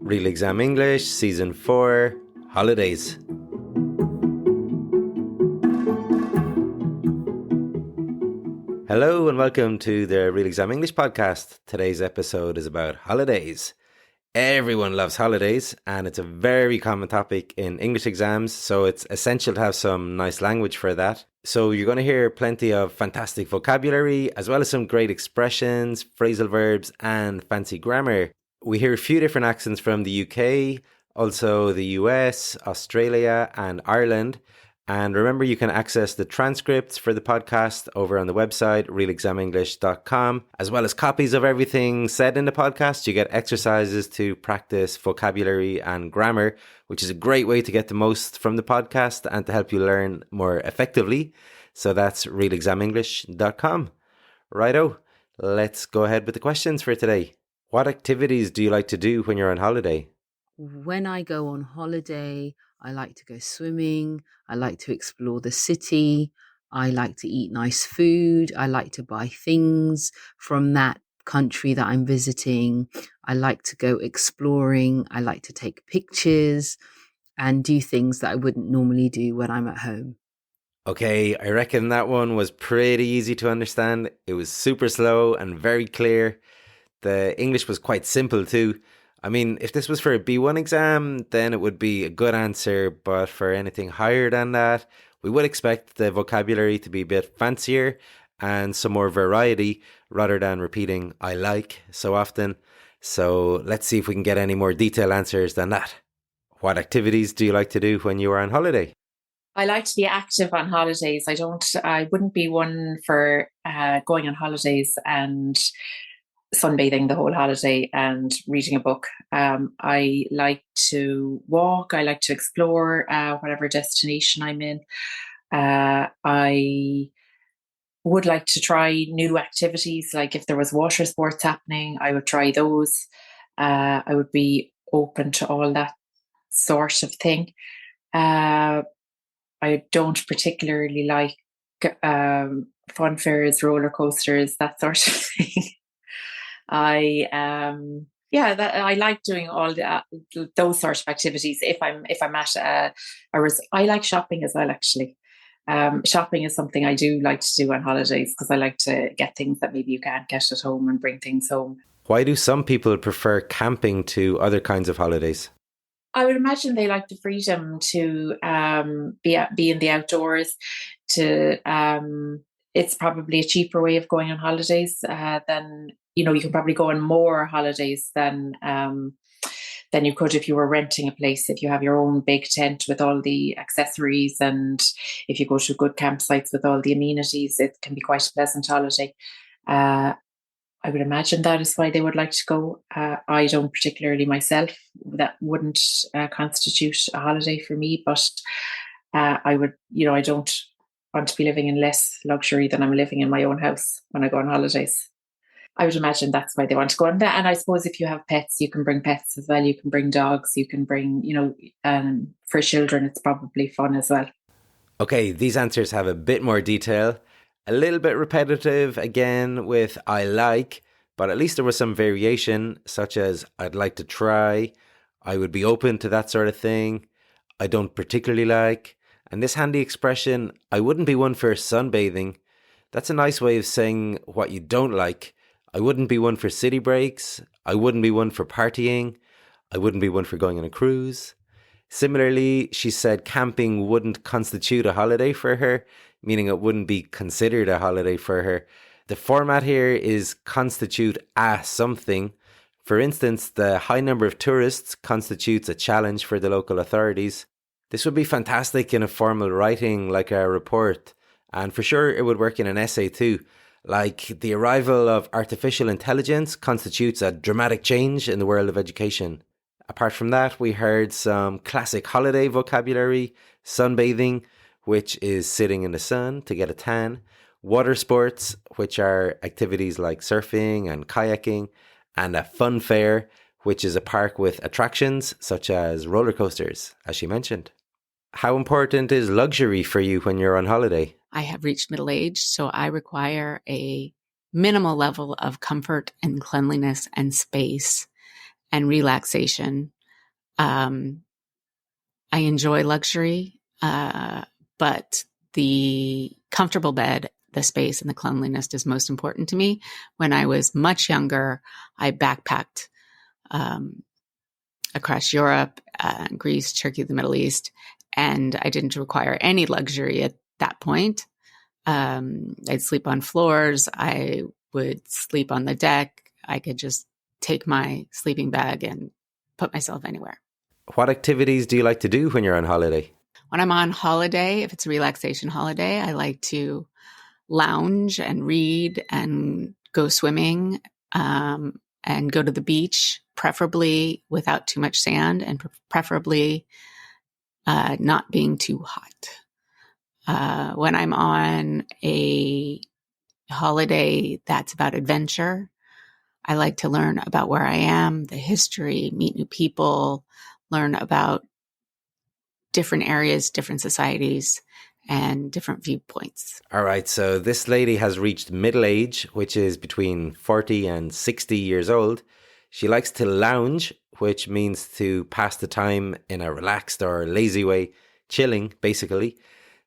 Real Exam English, Season 4, Holidays. Hello and welcome to the Real Exam English podcast. Today's episode is about holidays. Everyone loves holidays and it's a very common topic in English exams, so it's essential to have some nice language for that. So you're going to hear plenty of fantastic vocabulary as well as some great expressions, phrasal verbs and fancy grammar. We hear a few different accents from the UK, also the US, Australia and Ireland. And remember, you can access the transcripts for the podcast over on the website, realexamenglish.com, as well as copies of everything said in the podcast. You get exercises to practice vocabulary and grammar, which is a great way to get the most from the podcast and to help you learn more effectively. So that's realexamenglish.com. Righto, let's go ahead with the questions for today. What activities do you like to do when you're on holiday? When I go on holiday, I like to go swimming. I like to explore the city. I like to eat nice food. I like to buy things from that country that I'm visiting. I like to go exploring. I like to take pictures and do things that I wouldn't normally do when I'm at home. Okay, I reckon that one was pretty easy to understand. It was super slow and very clear. The English was quite simple too. I mean, if this was for a B1 exam, then it would be a good answer, but for anything higher than that, we would expect the vocabulary to be a bit fancier and some more variety rather than repeating I like so often. So let's see if we can get any more detailed answers than that. What activities do you like to do when you are on holiday? I like to be active on holidays. I wouldn't be one for going on holidays and sunbathing the whole holiday and reading a book. I like to walk. I like to explore whatever destination I'm in. I would like to try new activities. Like if there was water sports happening, I would try those. I would be open to all that sort of thing. I don't particularly like fun fairs, roller coasters, that sort of thing. I like doing all those sorts of activities. If I'm at I like shopping as well. Actually, shopping is something I do like to do on holidays because I like to get things that maybe you can't get at home and bring things home. Why do some people prefer camping to other kinds of holidays? I would imagine they like the freedom to be in the outdoors. It's probably a cheaper way of going on holidays than. You can probably go on more holidays than you could if you were renting a place. If you have your own big tent with all the accessories and if you go to good campsites with all the amenities, it can be quite a pleasant holiday. I would imagine that is why they would like to go. I don't particularly myself. That wouldn't constitute a holiday for me, but I would, I don't want to be living in less luxury than I'm living in my own house when I go on holidays. I would imagine that's why they want to go on that. And I suppose if you have pets, you can bring pets as well. You can bring dogs, you can bring, for children, it's probably fun as well. Okay, these answers have a bit more detail, a little bit repetitive again with I like, but at least there was some variation, such as I'd like to try, I would be open to that sort of thing, I don't particularly like, and this handy expression, I wouldn't be one for sunbathing. That's a nice way of saying what you don't like. I wouldn't be one for city breaks. I wouldn't be one for partying. I wouldn't be one for going on a cruise. Similarly, she said camping wouldn't constitute a holiday for her, meaning it wouldn't be considered a holiday for her. The format here is constitute a something. For instance, the high number of tourists constitutes a challenge for the local authorities. This would be fantastic in a formal writing like a report, and for sure it would work in an essay too. Like the arrival of artificial intelligence constitutes a dramatic change in the world of education. Apart from that, we heard some classic holiday vocabulary, sunbathing, which is sitting in the sun to get a tan, water sports, which are activities like surfing and kayaking, and a fun fair, which is a park with attractions such as roller coasters, as she mentioned. How important is luxury for you when you're on holiday? I have reached middle age, so I require a minimal level of comfort and cleanliness and space and relaxation I enjoy luxury, but the comfortable bed, the space, and the cleanliness is most important to me. When I was much younger, I backpacked across Europe, Greece, Turkey, the Middle East, and I didn't require any luxury at that point. I'd sleep on floors. I would sleep on the deck. I could just take my sleeping bag and put myself anywhere. What activities do you like to do when you're on holiday? When I'm on holiday, if it's a relaxation holiday, I like to lounge and read and go swimming, and go to the beach, preferably without too much sand and preferably not being too hot. When I'm on a holiday that's about adventure, I like to learn about where I am, the history, meet new people, learn about different areas, different societies, and different viewpoints. All right, so this lady has reached middle age, which is between 40 and 60 years old. She likes to lounge, which means to pass the time in a relaxed or lazy way, chilling, basically.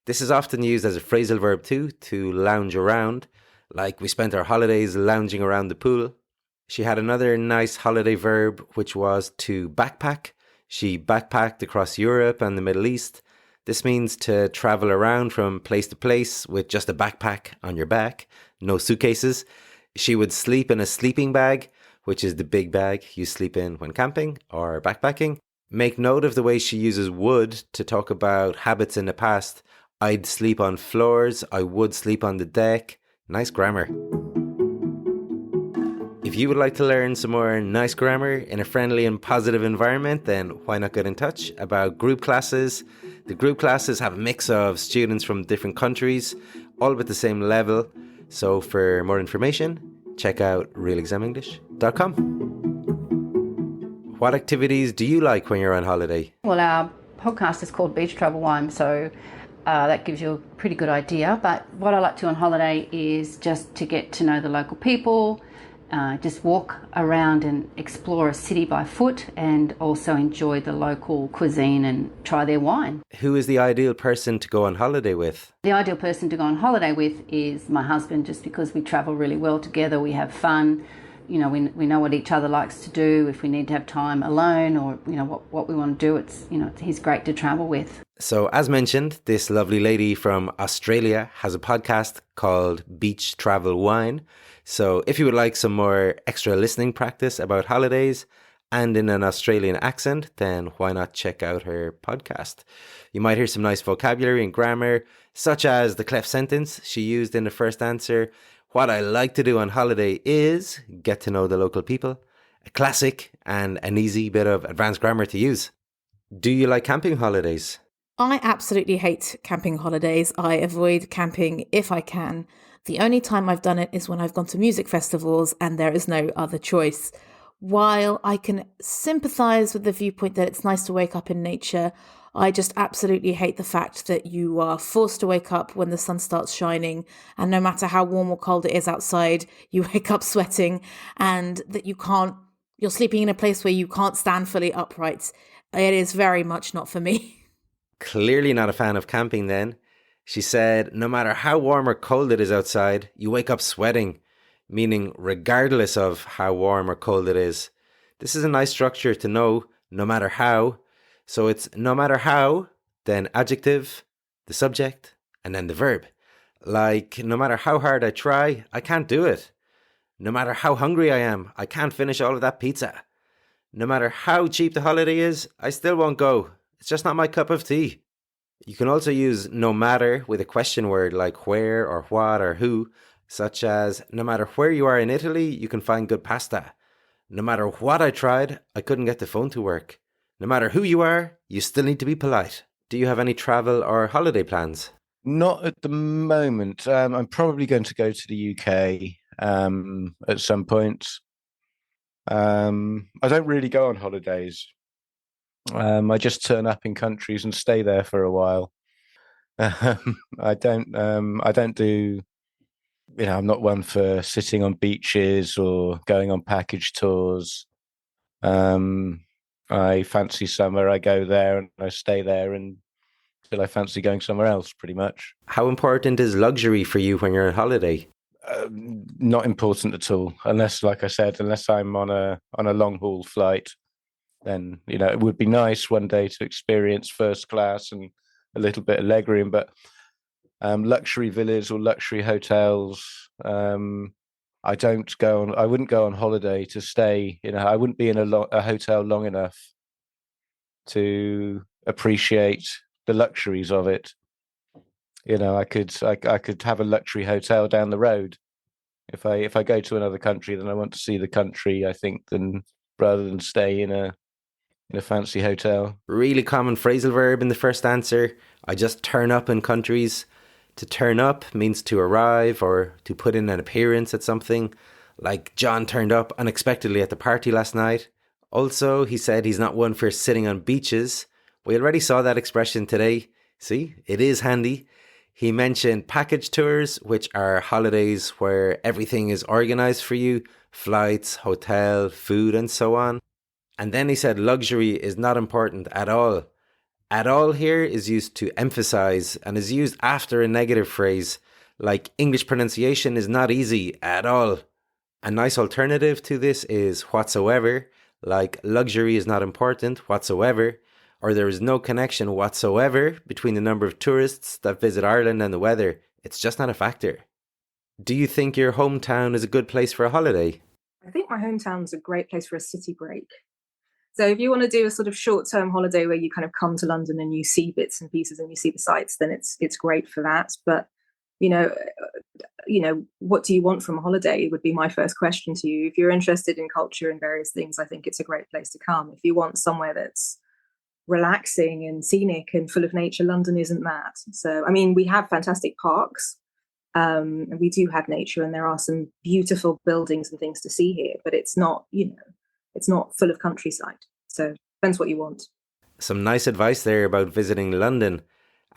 This is often used as a phrasal verb too, to lounge around, like we spent our holidays lounging around the pool. She had another nice holiday verb, which was to backpack. She backpacked across Europe and the Middle East. This means to travel around from place to place with just a backpack on your back, no suitcases. She would sleep in a sleeping bag, which is the big bag you sleep in when camping or backpacking. Make note of the way she uses would to talk about habits in the past. I'd sleep on floors. I would sleep on the deck. Nice grammar. If you would like to learn some more nice grammar in a friendly and positive environment, then why not get in touch about group classes? The group classes have a mix of students from different countries, all with the same level. So for more information, check out realexamenglish.com. What activities do you like when you're on holiday? Well, our podcast is called Beach Travel Wine, so that gives you a pretty good idea. But what I like to do on holiday is just to get to know the local people, just walk around and explore a city by foot, and also enjoy the local cuisine and try their wine. Who is the ideal person to go on holiday with? The ideal person to go on holiday with is my husband, just because we travel really well together, we have fun. You know, we know what each other likes to do. If we need to have time alone, or you know what we want to do, he's great to travel with. So as mentioned, this lovely lady from Australia has a podcast called Beach Travel Wine. So if you would like some more extra listening practice about holidays and in an Australian accent, then why not check out her podcast? You might hear some nice vocabulary and grammar, such as the cleft sentence she used in the first answer. What I like to do on holiday is get to know the local people. A classic and an easy bit of advanced grammar to use. Do you like camping holidays? I absolutely hate camping holidays. I avoid camping if I can. The only time I've done it is when I've gone to music festivals and there is no other choice. While I can sympathise with the viewpoint that it's nice to wake up in nature, I just absolutely hate the fact that you are forced to wake up when the sun starts shining, and no matter how warm or cold it is outside, you wake up sweating, and that you're sleeping in a place where you can't stand fully upright. It is very much not for me. Clearly not a fan of camping then. She said, no matter how warm or cold it is outside, you wake up sweating, meaning regardless of how warm or cold it is. This is a nice structure to know, no matter how. So it's no matter how, then adjective, the subject, and then the verb. Like, no matter how hard I try, I can't do it. No matter how hungry I am, I can't finish all of that pizza. No matter how cheap the holiday is, I still won't go. It's just not my cup of tea. You can also use no matter with a question word like where or what or who, such as no matter where you are in Italy, you can find good pasta. No matter what I tried, I couldn't get the phone to work. No matter who you are, you still need to be polite. Do you have any travel or holiday plans? Not at the moment. I'm probably going to go to the UK at some point. I don't really go on holidays. I just turn up in countries and stay there for a while. I don't do, I'm not one for sitting on beaches or going on package tours. I fancy summer, I go there and I stay there until I fancy going somewhere else, pretty much. How important is luxury for you when you're on holiday? Not important at all, unless, like I said, unless I'm on a long haul flight. Then it would be nice one day to experience first class and a little bit of legroom, but luxury villas or luxury hotels. I wouldn't go on holiday to stay. I wouldn't be in a hotel long enough to appreciate the luxuries of it. I could have a luxury hotel down the road. If I go to another country, then I want to see the country, I think, rather than stay in a fancy hotel. Really common phrasal verb in the first answer. I just turn up in countries. To turn up means to arrive or to put in an appearance at something. Like John turned up unexpectedly at the party last night. Also, he said he's not one for sitting on beaches. We already saw that expression today. See, it is handy. He mentioned package tours, which are holidays where everything is organised for you. Flights, hotel, food and so on. And then he said luxury is not important at all. At all here is used to emphasize and is used after a negative phrase, like English pronunciation is not easy at all. A nice alternative to this is whatsoever, like luxury is not important whatsoever, or there is no connection whatsoever between the number of tourists that visit Ireland and the weather. It's just not a factor. Do you think your hometown is a good place for a holiday? I think my hometown's a great place for a city break. So if you want to do a sort of short-term holiday where you kind of come to London and you see bits and pieces and you see the sights, then it's great for that. But what do you want from a holiday would be my first question to you. If you're interested in culture and various things, I think it's a great place to come. If you want somewhere that's relaxing and scenic and full of nature, London isn't that. So, I mean, we have fantastic parks, and we do have nature, and there are some beautiful buildings and things to see here, but it's not, it's not full of countryside. So depends what you want. Some nice advice there about visiting London.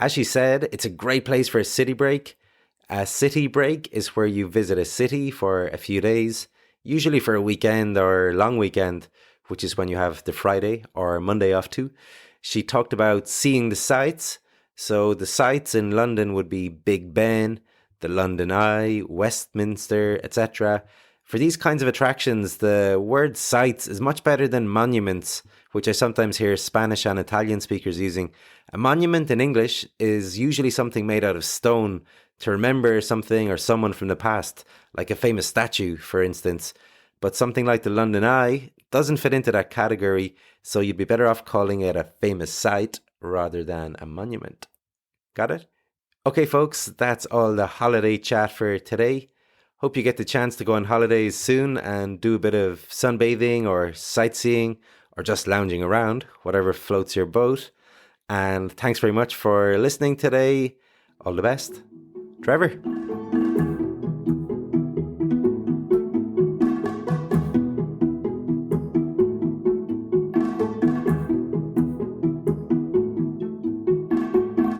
As she said, it's a great place for a city break. A city break is where you visit a city for a few days, usually for a weekend or long weekend, which is when you have the Friday or Monday off too. She talked about seeing the sights. So the sights in London would be Big Ben, the London Eye, Westminster, etc. For these kinds of attractions, the word sights is much better than monuments, which I sometimes hear Spanish and Italian speakers using. A monument in English is usually something made out of stone to remember something or someone from the past, like a famous statue, for instance. But something like the London Eye doesn't fit into that category, so you'd be better off calling it a famous sight rather than a monument. Got it? Okay, folks, that's all the holiday chat for today. Hope you get the chance to go on holidays soon and do a bit of sunbathing or sightseeing or just lounging around, whatever floats your boat. And thanks very much for listening today. All the best. Trevor.